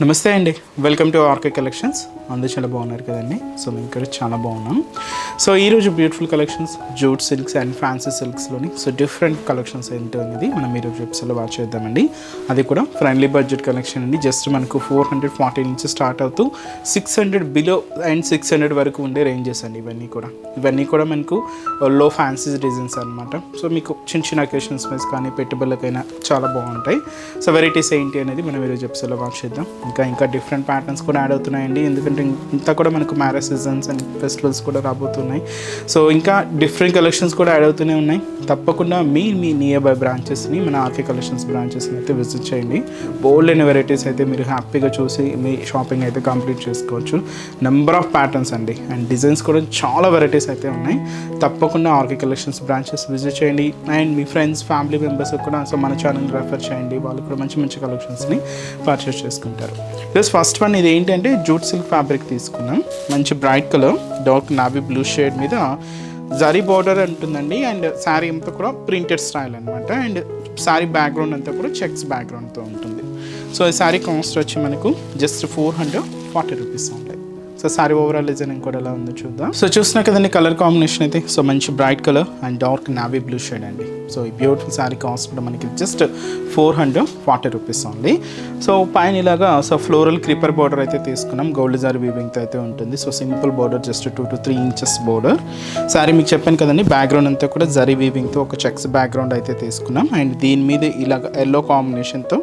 నమస్తే అండి, welcome to RK collections. అందరూ చాలా బాగున్నారు కదండి. సో మేము ఇక్కడ చాలా బాగున్నాం. సో ఈరోజు beautiful collections jute silks and fancy సిల్క్స్లోని సో డిఫరెంట్ కలెక్షన్స్ ఏంటో అనేది మనం ఈరోజు ఎపిసోడ్లో వాచ్ చేద్దామండి. అది కూడా ఫ్రెండ్లీ బడ్జెట్ కలెక్షన్ అండి. జస్ట్ మనకు 440 నుంచి స్టార్ట్ అవుతూ 600 బిలో అండ్ 600 వరకు ఉండే రేంజెస్ అండి. ఇవన్నీ కూడా మనకు లో ఫ్యాన్సీ డిజైన్స్ అనమాట. సో మీకు చిన్న చిన్న అకేషన్స్ వైజ్ కానీ పెట్టుబడులకైనా చాలా బాగుంటాయి. సో వెరైటీస్ ఏంటి అనేది మనం ఈరోజు ఎపిసోడ్లో వాచ్ చేద్దాం. ఇంకా డిఫరెంట్ ప్యాటర్న్స్ కూడా యాడ్ అవుతున్నాయండి. ఎందుకంటే ఇంత కూడా మనకు మ్యారేజ్ సీజన్స్ అండ్ ఫెస్టివల్స్ కూడా రాబోతున్నాయి. సో ఇంకా డిఫరెంట్ కలెక్షన్స్ కూడా యాడ్ అవుతూనే ఉన్నాయి. తప్పకుండా మీ నియర్ బై బ్రాంచెస్ని, మన ఆర్కే కలెక్షన్స్ బ్రాంచెస్ని అయితే విజిట్ చేయండి. బోల్డ్ అయిన వెరైటీస్ అయితే మీరు హ్యాపీగా చూసి మీ షాపింగ్ అయితే కంప్లీట్ చేసుకోవచ్చు. నెంబర్ ఆఫ్ ప్యాటర్న్స్ అండి అండ్ డిజైన్స్ కూడా చాలా వెరైటీస్ అయితే ఉన్నాయి. తప్పకుండా ఆర్కే కలెక్షన్స్ బ్రాంచెస్ విజిట్ చేయండి. And me friends, family members కూడా సో మన ఛానల్ రెఫర్ చేయండి. వాళ్ళు కూడా మంచి మంచి కలెక్షన్స్ని పర్చేస్ చేసుకుంటారు. ప్లస్ ఫస్ట్ వన్ ఇది ఏంటంటే జూట్ సిల్క్ ఫ్యాబ్రిక్ తీసుకున్నాం. మంచి bright colour dark navy blue shade మీద జరీ బార్డర్ ఉంటుందండి. అండ్ శారీ అంతా కూడా ప్రింటెడ్ స్టైల్ అనమాట. అండ్ శారీ బ్యాక్గ్రౌండ్ అంతా కూడా చెక్స్ బ్యాక్గ్రౌండ్తో ఉంటుంది. సో ఈ శారీ కాస్ట్ వచ్చి మనకు జస్ట్ 440 రూపీస్ ఉంటాయి. సో శారీ ఓవరాల్ డిజైనింగ్ కూడా ఎలా ఉందో చూద్దాం. సో చూసినా కదండి కలర్ కాంబినేషన్ అయితే సో మంచి bright colour and dark navy blue shade అండి. సో ఈ బ్యూటిఫుల్ శారీ కాస్ట్ కూడా మనకి జస్ట్ 440 రూపీస్ ఉంది. సో పైన ఇలాగా సో ఫ్లోరల్ క్రీపర్ బార్డర్ అయితే తీసుకున్నాం. గోల్డ్ జారీ వీవింగ్తో అయితే ఉంటుంది. So simple border just 2 to 3 inches border. Sari మీకు చెప్పాను కదండి బ్యాక్గ్రౌండ్ అంతా కూడా జరీ వీవింగ్తో ఒక చెక్స్ బ్యాక్గ్రౌండ్ అయితే తీసుకున్నాం. అండ్ దీని మీద ఇలాగ ఎల్లో కాంబినేషన్తో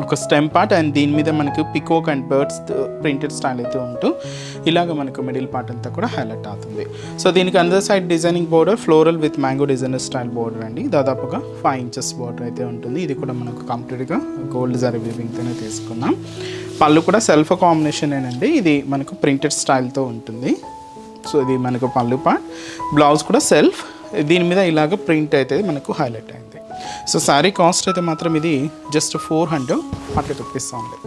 ఒక స్టెమ్ పార్ట్ అండ్ దీని మీద మనకు peacock and birds printed style అయితే ఉంటూ ఇలాగ మనకు మిడిల్ పార్ట్ అంతా కూడా హైలైట్ అవుతుంది. సో దీనికి అందర్ side designing border floral with mango designer style border అండి. దాదాపుగా 5 ఇంచెస్ బోర్డర్ అయితే ఉంటుంది. ఇది కూడా మనకు కంప్లీట్గా గోల్డ్ జరీ వీవింగ్తోనే తీసుకున్నాం. పళ్ళు కూడా సెల్ఫ్ కాంబినేషన్ ఏనండి. ఇది మనకు ప్రింటెడ్ స్టైల్తో ఉంటుంది. సో ఇది మనకు పళ్ళు పార్ట్. బ్లౌజ్ కూడా సెల్ఫ్. దీని మీద ఇలాగ ప్రింట్ అయితే మనకు హైలైట్ అయింది. సో శారీ కాస్ట్ అయితే మాత్రం ఇది జస్ట్ 440 రూపీస్ ఉంది.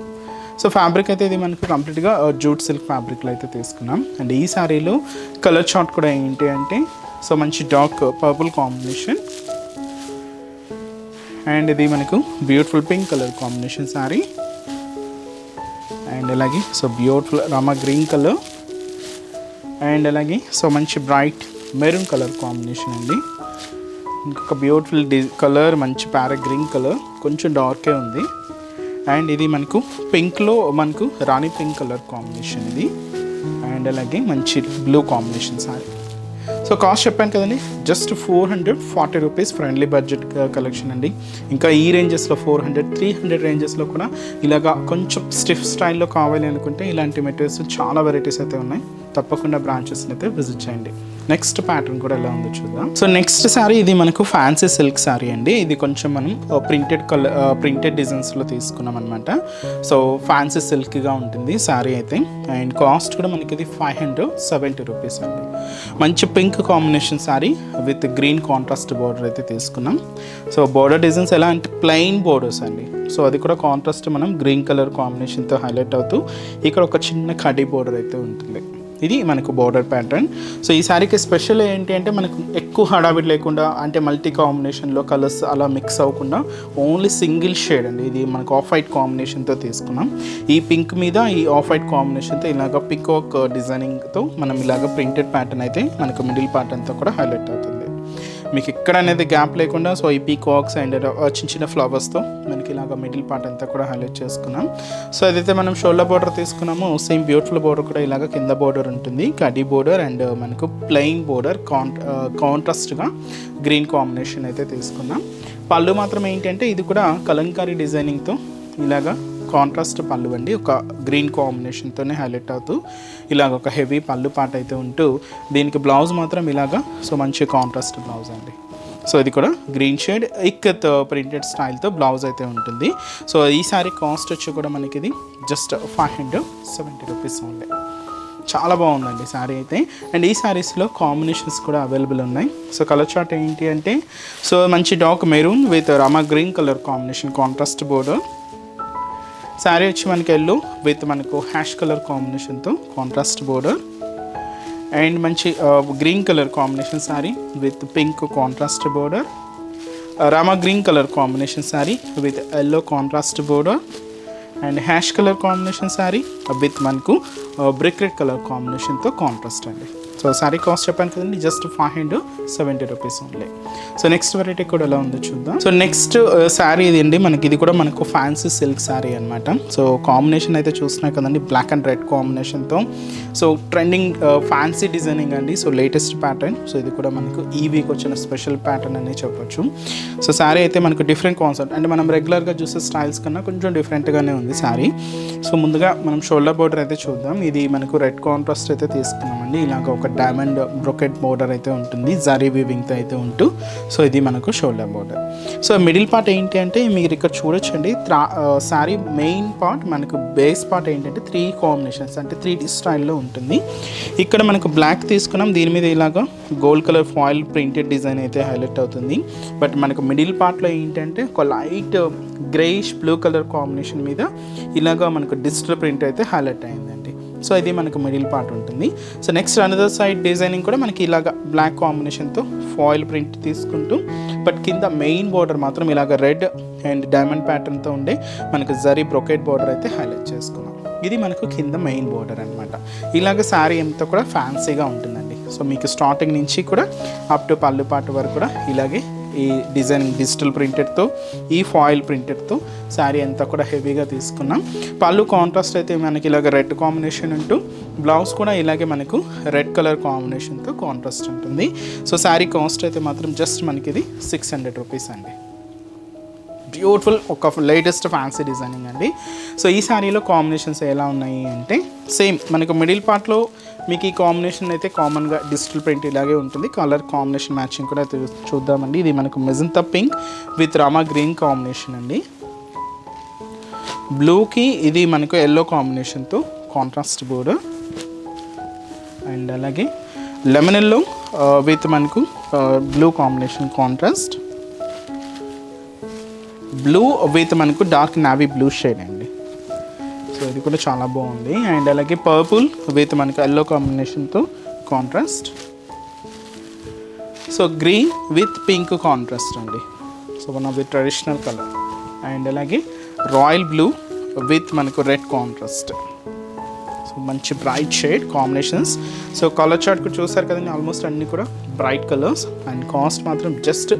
సో ఫ్యాబ్రిక్ అయితే ఇది మనకు కంప్లీట్గా జూట్ సిల్క్ ఫ్యాబ్రిక్లో అయితే తీసుకున్నాం. అండ్ ఈ శారీలో కలర్ చార్ట్ కూడా ఏంటి అంటే సో మంచి డార్క్ పర్పుల్ కాంబినేషన్ అండ్ ఇది మనకు beautiful pink colour combination sari. And అలాగే so beautiful Rama green colour and అలాగే సో మంచి బ్రైట్ మెరూన్ కలర్ కాంబినేషన్ అండి. ఇంకొక బ్యూటిఫుల్ కలర్ మంచి ప్యారెట్ గ్రీన్ కలర్, కొంచెం డార్కే ఉంది. అండ్ ఇది మనకు పింక్లో మనకు రాణి పింక్ కలర్ కాంబినేషన్ ఇది. అండ్ అలాగే మంచి blue combination sari. So cost చెప్పాను కదండి just 440 rupees friendly budget collection అండి. ఇంకా ఈ రేంజెస్లో 400, 300 రేంజెస్లో కూడా ఇలాగా కొంచెం స్టిఫ్ స్టైల్లో కావాలి అనుకుంటే ఇలాంటి మెటీరియల్స్ చాలా వెరైటీస్ అయితే ఉన్నాయి. తప్పకుండా బ్రాంచెస్ని అయితే విజిట్ చేయండి. నెక్స్ట్ ప్యాటర్న్ కూడా ఎలా ఉందో చూద్దాం. సో నెక్స్ట్ శారీ ఇది మనకు ఫ్యాన్సీ సిల్క్ శారీ అండి. ఇది కొంచెం మనం ప్రింటెడ్ డిజైన్స్లో తీసుకున్నాం అనమాట. సో ఫ్యాన్సీ సిల్క్గా ఉంటుంది శారీ అయితే. అండ్ కాస్ట్ కూడా మనకి ఇది 570 రూపీస్ అండి. మంచి pink combination sari with green contrast border అయితే తీసుకున్నాం. సో బార్డర్ డిజైన్స్ ఎలా అంటే ప్లెయిన్ బార్డర్స్ అండి. సో అది కూడా కాంట్రాస్ట్ మనం గ్రీన్ కలర్ కాంబినేషన్తో హైలైట్ అవుతూ ఇక్కడ ఒక చిన్న కడ్డీ బార్డర్ అయితే ఉంటుంది. ఇది మనకు బార్డర్ ప్యాటర్న్. సో ఈ శారీకి స్పెషల్ ఏంటి అంటే మనకు ఎక్కువ హడావిడి లేకుండా అంటే మల్టీ కాంబినేషన్లో కలర్స్ అలా మిక్స్ అవ్వకుండా ఓన్లీ సింగిల్ షేడ్ అండి. ఇది మనకు ఆఫ్ వైట్ కాంబినేషన్తో తీసుకున్నాం. ఈ పింక్ మీద ఈ ఆఫ్ వైట్ కాంబినేషన్తో ఇలాగ పికాక్ డిజైనింగ్తో మనం ఇలాగ ప్రింటెడ్ ప్యాటర్న్ అయితే మనకు మిడిల్ పార్ట్ అంతా కూడా హైలైట్ అవుతుంది. మీకు ఎక్కడ అనేది గ్యాప్ లేకుండా సో ఈ పీకాక్స్ అండ్ చిన్న చిన్న ఫ్లవర్స్తో మనకి ఇలాగ మిడిల్ పార్ట్ అంతా కూడా హైలైట్ చేసుకున్నాం. సో ఏదైతే మనం షోల్డర్ బార్డర్ తీసుకున్నామో సేమ్ బ్యూటిఫుల్ బార్డర్ కూడా ఇలాగ కింద బార్డర్ ఉంటుంది. కడ్డీ బార్డర్ అండ్ మనకు ప్లెయిన్ బార్డర్ కాంట్రాస్ట్గా గ్రీన్ కాంబినేషన్ అయితే తీసుకున్నాం. పళ్ళు మాత్రం ఏంటంటే ఇది కూడా కలంకారీ డిజైనింగ్తో ఇలాగా కాంట్రాస్ట్ పళ్ళు అండి. ఒక గ్రీన్ కాంబినేషన్తోనే హైలైట్ అవుతూ ఇలాగ ఒక హెవీ పళ్ళు పాట అయితే ఉంటూ దీనికి బ్లౌజ్ మాత్రం ఇలాగా సో మంచి కాంట్రాస్ట్ బ్లౌజ్ అండి. సో ఇది కూడా గ్రీన్ షేడ్ ఇక్కత్ ప్రింటెడ్ స్టైల్తో బ్లౌజ్ అయితే ఉంటుంది. సో ఈ శారీ కాస్ట్ వచ్చి కూడా మనకి ఇది జస్ట్ 570 రూపీస్ ఉంది. చాలా బాగుందండి శారీ అయితే. అండ్ ఈ శారీస్లో కాంబినేషన్స్ కూడా అవైలబుల్ ఉన్నాయి. సో కలర్ చార్ట్ ఏంటి అంటే సో మంచి dark maroon with Rama green colour combination contrast border. Sari వచ్చి మనకి ఎల్లో విత్ మనకు హ్యాష్ కలర్ కాంబినేషన్తో కాంట్రాస్ట్ బోర్డర్. అండ్ మంచి green colour combination sari with pink contrast border. Rama green colour combination sari with yellow contrast border. And ash colour combination sari with మనకు brick red colour కాంబినేషన్తో contrast అండి. So sari cost చెప్పాను కదండి, just 570 rupees only. So next variety కూడా ఎలా ఉందో చూద్దాం. So next sari ఇది అండి, ఇది కూడా మనకు ఫ్యాన్సీ సిల్క్ శారీ అనమాట. సో కాంబినేషన్ అయితే చూస్తున్నాయి కదండి, బ్లాక్ అండ్ రెడ్ కాంబినేషన్తో. సో ట్రెండింగ్ ఫ్యాన్సీ డిజైనింగ్ అండి. So latest pattern. సో ఇది కూడా మనకు ఈ వీక్ వచ్చిన స్పెషల్ ప్యాటర్న్ అని చెప్పొచ్చు. సో శారీ అయితే మనకు డిఫరెంట్ కాన్సెప్ట్ అంటే మనం రెగ్యులర్గా చూసే స్టైల్స్ కన్నా కొంచెం డిఫరెంట్గానే ఉంది శారీ. సో ముందుగా మనం షోల్డర్ బోర్డర్ అయితే చూద్దాం. ఇది మనకు రెడ్ కాంట్రాస్ట్ అయితే తీసుకున్నామండి. ఇలాగ ఒక డైమండ్ బ్రొకెట్ బోర్డర్ అయితే ఉంటుంది, జరీ వీవింగ్తో అయితే ఉంటూ. సో ఇది మనకు shoulder border. So middle part ఏంటి అంటే మీరు ఇక్కడ చూడొచ్చండి, శారీ మెయిన్ పార్ట్ మనకు బేస్ పార్ట్ ఏంటంటే 3 కాంబినేషన్స్ అంటే 3D స్టైల్లో ఉంటుంది. ఇక్కడ మనకు బ్లాక్ తీసుకున్నాం, దీని మీద ఇలాగా gold colour foil printed design అయితే హైలైట్ అవుతుంది. బట్ మనకు మిడిల్ పార్ట్లో ఏంటంటే ఒక light greyish blue colour combination మీద ఇలాగా మనకు డిజిటల్ ప్రింట్ అయితే హైలైట్ అయిందండి. సో ఇది మనకు మిడిల్ పార్ట్ ఉంటుంది. So next another side designing కూడా మనకి ఇలాగ బ్లాక్ కాంబినేషన్తో ఫాయిల్ ప్రింట్ తీసుకుంటూ, బట్ కింద మెయిన్ బోర్డర్ మాత్రం ఇలాగ రెడ్ అండ్ డైమండ్ ప్యాటర్న్తో ఉండే మనకు జరీ బ్రొకెట్ బోర్డర్ అయితే హైలైట్ చేసుకున్నాం. ఇది మనకు కింద మెయిన్ బోర్డర్ అనమాట. ఇలాగ శారీ అంతా కూడా ఫ్యాన్సీగా ఉంటుందండి. సో మీకు స్టార్టింగ్ నుంచి కూడా అప్ టు పళ్ళు పాటు వరకు కూడా ఇలాగే ఈ డిజైనింగ్ డిజిటల్ ప్రింటెడ్తో ఈ ఫాయిల్ ప్రింటెడ్తో శారీ అంతా కూడా హెవీగా తీసుకున్నాం. పళ్ళు కాంట్రాస్ట్ అయితే మనకి ఇలాగ రెడ్ కాంబినేషన్ ఉంటూ, బ్లౌజ్ కూడా ఇలాగే మనకు రెడ్ కలర్ కాంబినేషన్తో కాంట్రాస్ట్ ఉంటుంది. సో శారీ కాస్ట్ అయితే మాత్రం జస్ట్ మనకి ఇది 600 రూపీస్ అండి. బ్యూటిఫుల్ ఒక లేటెస్ట్ ఫ్యాన్సీ డిజైనింగ్ అండి. సో ఈ శారీలో కాంబినేషన్స్ ఎలా ఉన్నాయి అంటే సేమ్ మనకు మిడిల్ పార్ట్లో మీకు ఈ కాంబినేషన్ అయితే కామన్గా డిజిటల్ ప్రింట్ ఇలాగే ఉంటుంది. కలర్ కాంబినేషన్ మ్యాచింగ్ కూడా చూద్దామండి. ఇది మనకు magenta pink with Rama green combination అండి. బ్లూకి ఇది మనకు ఎల్లో కాంబినేషన్తో కాంట్రాస్ట్ బోర్డర్ అండ్ అలాగే లెమన్ ఎల్లో విత్ మనకు blue combination contrast, blue with మనకు డార్క్ నావీ బ్లూ షేడ్ అండి. సో ఇది కూడా చాలా బాగుంది. అండ్ అలాగే పర్పుల్ విత్ మనకు ఎల్లో కాంబినేషన్తో contrast. So green with pink contrast అండి. So one of the traditional colour. And అలాగే రాయల్ బ్లూ విత్ మనకు రెడ్ కాంట్రాస్ట్. సో మంచి bright shade combinations. So colour chart కూడా చూసారు కదండి, ఆల్మోస్ట్ అన్నీ కూడా బ్రైట్ కలర్స్ అండ్ కాస్ట్ మాత్రం జస్ట్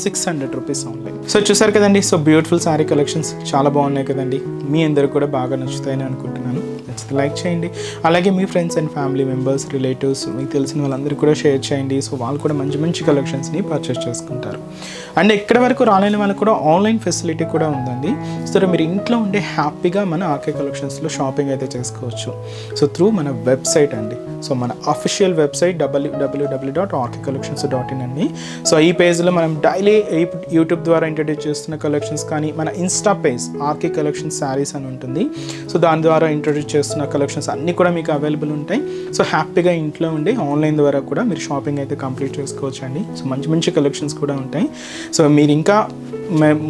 600 రూపీస్ ఓన్లీ. సో చూసారు కదండి, సో బ్యూటిఫుల్ శారీ కలెక్షన్స్ చాలా బాగున్నాయి కదండి. మీ అందరూ కూడా బాగా నచ్చుతాయని అనుకుంటున్నాను. నచ్చితే లైక్ చేయండి. అలాగే మీ friends and family members, relatives, మీకు తెలిసిన వాళ్ళందరూ కూడా షేర్ చేయండి. సో వాళ్ళు కూడా మంచి మంచి కలెక్షన్స్ని పర్చేస్ చేసుకుంటారు. అండ్ ఎక్కడ వరకు రాలేని వాళ్ళకి కూడా ఆన్లైన్ ఫెసిలిటీ కూడా ఉందండి. సో మీరు ఇంట్లో ఉండే హ్యాపీగా మన ఆర్కే కలెక్షన్స్లో షాపింగ్ అయితే చేసుకోవచ్చు. సో త్రూ మన వెబ్సైట్ అండి. సో మన అఫీషియల్ వెబ్సైట్ www.rkcollections.in అండి. సో ఈ పేజ్లో మనం డైలీ యూట్యూబ్ ద్వారా ఇంట్రడ్యూస్ చేస్తున్న కలెక్షన్స్ కానీ మన Insta page RK collections sarees అని ఉంటుంది. సో దాని ద్వారా ఇంట్రడ్యూస్ చేస్తున్న కలెక్షన్స్ అన్నీ కూడా మీకు అవైలబుల్ ఉంటాయి. సో హ్యాపీగా ఇంట్లో ఉండి ఆన్లైన్ ద్వారా కూడా మీరు షాపింగ్ అయితే కంప్లీట్ చేసుకోవచ్చు అండి. సో మంచి మంచి కలెక్షన్స్ కూడా ఉంటాయి. సో మీరు ఇంకా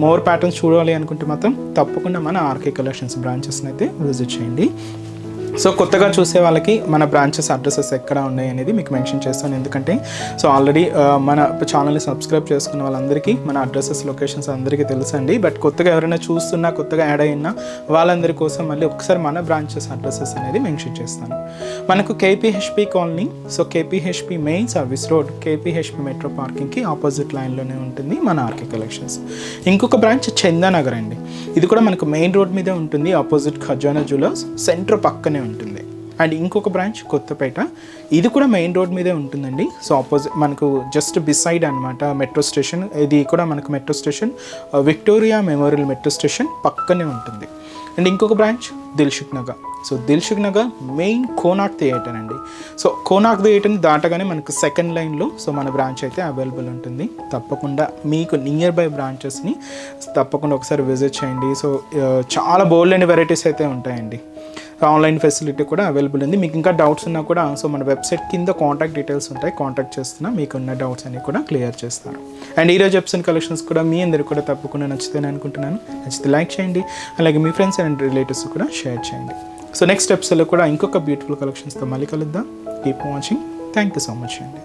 మోర్ ప్యాటర్న్స్ చూడాలి అనుకుంటే మాత్రం తప్పకుండా మన ఆర్కే కలెక్షన్స్ బ్రాంచెస్ని అయితే విజిట్ చేయండి. సో కొత్తగా చూసే వాళ్ళకి మన బ్రాంచెస్ అడ్రసెస్ ఎక్కడ ఉన్నాయి అనేది మీకు మెన్షన్ చేస్తాను. ఎందుకంటే సో ఆల్రెడీ మన ఛానల్ని సబ్స్క్రైబ్ చేసుకున్న వాళ్ళందరికీ మన అడ్రసెస్ లొకేషన్స్ అందరికీ తెలుసండి. బట్ కొత్తగా ఎవరైనా చూస్తున్నా, కొత్తగా యాడ్ అయినా వాళ్ళందరి కోసం మళ్ళీ ఒకసారి మన బ్రాంచెస్ అడ్రసెస్ అనేది మెన్షన్ చేస్తాను. మనకు KPHB colony, so KPHB main service road, KPHB metro పార్కింగ్కి ఆపోజిట్ లైన్లోనే ఉంటుంది మన ఆర్కే కలెక్షన్స్. ఇంకొక బ్రాంచ్ చందానగర్ అండి. ఇది కూడా మనకు మెయిన్ రోడ్ మీదే ఉంటుంది, ఆపోజిట్ ఖజానా జ్యువెలర్స్ సెంటర్ పక్కనే ఉంటుంది. అండ్ ఇంకొక బ్రాంచ్ కొత్తపేట, ఇది కూడా మెయిన్ రోడ్ మీదే ఉంటుందండి. సో ఆపోజిట్ మనకు జస్ట్ బిసైడ్ అనమాట మెట్రో స్టేషన్. ఇది కూడా మనకు metro station Victoria memorial metro station పక్కనే ఉంటుంది. అండ్ ఇంకొక branch Dilsukh Nagar. So Dilsukh Nagar main Konark theatre అండి. సో కోనార్క్ థియేటర్ని దాటగానే మనకు సెకండ్ లైన్లో సో మన బ్రాంచ్ అయితే అవైలబుల్ ఉంటుంది. తప్పకుండా మీకు నియర్ బై బ్రాంచెస్ని తప్పకుండా ఒకసారి విజిట్ చేయండి. సో చాలా బోల్డ్ అండ్ వెరైటీస్ అయితే ఉంటాయండి. ఆన్లైన్ ఫెసిలిటీ కూడా అవైలబుల్ ఉంది. మీకు ఇంకా డౌట్స్ ఉన్నా కూడా సో మన వెబ్సైట్ కింద కాంటాక్ట్ డీటెయిల్స్ ఉంటాయి, కాంటాక్ట్ చేస్తున్నా మీకున్న డౌట్స్ అన్ని కూడా క్లియర్ చేస్తాను. అండ్ ఈరోజు ఎపిసోడ్ కలెక్షన్స్ కూడా మీ అందరికీ కూడా తప్పకుండా నచ్చుతాయని అనుకుంటున్నాను. నచ్చితే లైక్ చేయండి, అలాగే మీ ఫ్రెండ్స్ అండ్ రిలేటివ్స్ కూడా షేర్ చేయండి. సో నెక్స్ట్ ఎపిసోడ్లో కూడా ఇంకొక బ్యూటిఫుల్ కలెక్షన్స్తో మళ్ళీ కలుద్దాం. Keep watching. Thank you so much అండి.